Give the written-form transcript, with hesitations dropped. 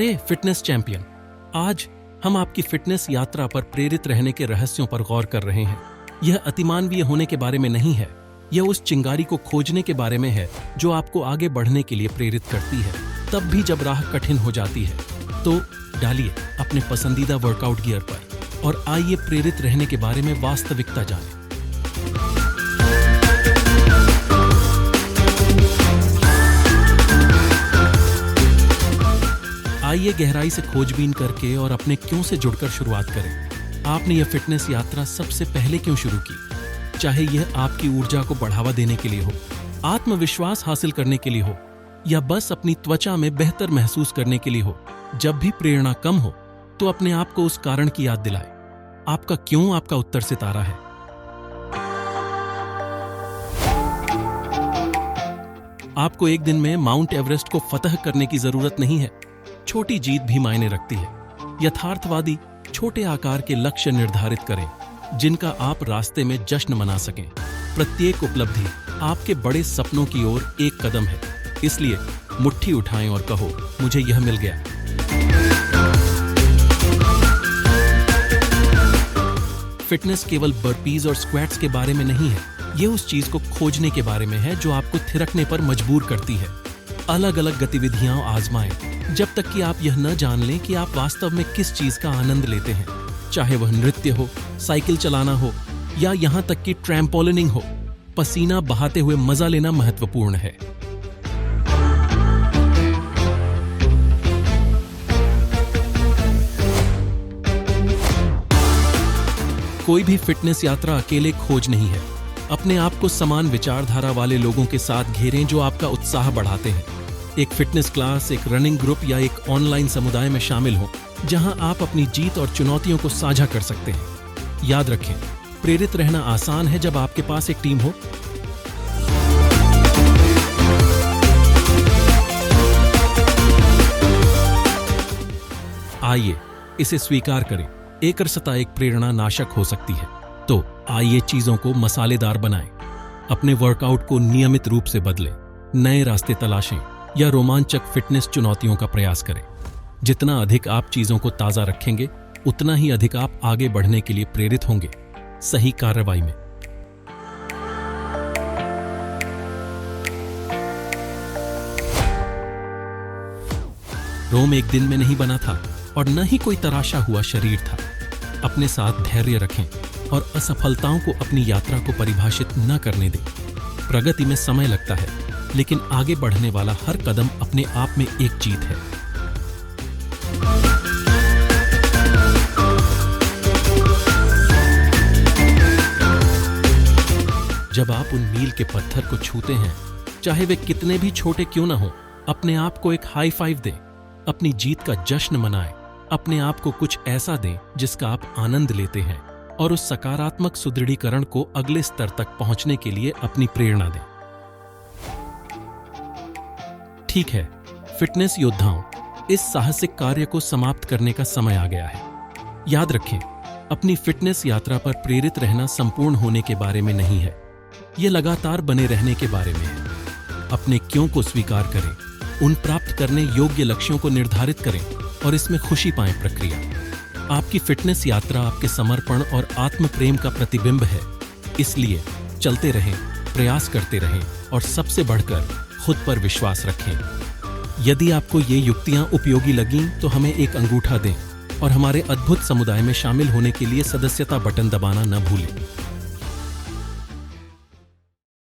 अरे fitness champion, आज हम आपकी फिटनेस यात्रा पर प्रेरित रहने के रहस्यों पर गौर कर रहे हैं। यह अतिमानवीय होने के बारे में नहीं है, यह उस चिंगारी को खोजने के बारे में है जो आपको आगे बढ़ने के लिए प्रेरित करती है, तब भी जब राह कठिन हो जाती है। तो डालिए अपने पसंदीदा वर्कआउट गियर पर और आइए प्रेरित रहने के बारे में वास्तविकता जानें। आइए गहराई से खोजबीन करके और अपने क्यों से जुड़कर शुरुआत करें। आपने यह फिटनेस यात्रा सबसे पहले क्यों शुरू की? चाहे यह आपकी ऊर्जा को बढ़ावा देने के लिए हो, आत्मविश्वास हासिल करने के लिए हो, या बस अपनी त्वचा में बेहतर महसूस करने के लिए हो। जब भी प्रेरणा कम हो तो अपने आप को उस कारण की याद दिलाएं। आपका क्यों आपका उत्तर सितारा है। आपको एक दिन में माउंट एवरेस्ट को फतह करने की जरूरत नहीं है। छोटी जीत भी मायने रखती है। यथार्थवादी छोटे आकार के लक्ष्य निर्धारित करें जिनका आप रास्ते में जश्न मना सकें। प्रत्येक उपलब्धि आपके बड़े सपनों की ओर एक कदम है, इसलिए मुट्ठी उठाएं और कहो, मुझे यह मिल गया। फिटनेस केवल बर्पीज और स्क्वैट्स के बारे में नहीं है, यह उस चीज को खोजने के बारे में है जो आपको थिरकने पर मजबूर करती है। अलग अलग गतिविधियां आजमाएं जब तक कि आप यह न जान लें कि आप वास्तव में किस चीज का आनंद लेते हैं। चाहे वह नृत्य हो, साइकिल चलाना हो, या यहां तक कि ट्रैम्पोलिनिंग हो, पसीना बहाते हुए मजा लेना महत्वपूर्ण है। कोई भी फिटनेस यात्रा अकेले खोज नहीं है। अपने आप को समान विचारधारा वाले लोगों के साथ घेरें जो आपका उत्साह बढ़ाते हैं। एक फिटनेस क्लास, एक रनिंग ग्रुप या एक ऑनलाइन समुदाय में शामिल हो जहां आप अपनी जीत और चुनौतियों को साझा कर सकते हैं। याद रखें, प्रेरित रहना आसान है जब आपके पास एक टीम हो। आइए इसे स्वीकार करें, एकरसता एक प्रेरणा नाशक हो सकती है। तो आइए चीजों को मसालेदार बनाएं। अपने वर्कआउट को नियमित रूप से बदलें, नए रास्ते तलाशें या रोमांचक फिटनेस चुनौतियों का प्रयास करें। जितना अधिक आप चीजों को ताजा रखेंगे, उतना ही अधिक आप आगे बढ़ने के लिए प्रेरित होंगे, सही कार्रवाई में। रोम एक दिन में नहीं बना था और न ही कोई तराशा हुआ शरीर था। अपने साथ धैर्य रखें और असफलताओं को अपनी यात्रा को परिभाषित न करने दें। प्रगति में समय लगता है, लेकिन आगे बढ़ने वाला हर कदम अपने आप में एक जीत है। जब आप उन मील के पत्थर को छूते हैं, चाहे वे कितने भी छोटे क्यों न हो, अपने आप को एक हाई फाइव दें। अपनी जीत का जश्न मनाएं। अपने आप को कुछ ऐसा दें जिसका आप आनंद लेते हैं, और उस सकारात्मक सुदृढ़ीकरण को अगले स्तर तक पहुंचने के लिए अपनी प्रेरणा दें। ठीक है फिटनेस योद्धाओं, इस साहसिक कार्य को समाप्त करने का समय आ गया है। याद रखें, अपनी फिटनेस यात्रा पर प्रेरित रहना संपूर्ण होने के बारे में नहीं है, यह लगातार बने रहने के बारे में है। अपने क्यों को स्वीकार करें, उन प्राप्त करने योग्य लक्ष्यों को निर्धारित करें और इसमें खुशी पाएं। प्रक्रिया आपकी फिटनेस यात्रा आपके समर्पण और आत्म प्रेम का प्रतिबिंब है, इसलिए चलते रहें, प्रयास करते रहें और सबसे बढ़कर खुद पर विश्वास रखें। यदि आपको ये युक्तियां उपयोगी लगीं तो हमें एक अंगूठा दें और हमारे अद्भुत समुदाय में शामिल होने के लिए सदस्यता बटन दबाना न भूलें।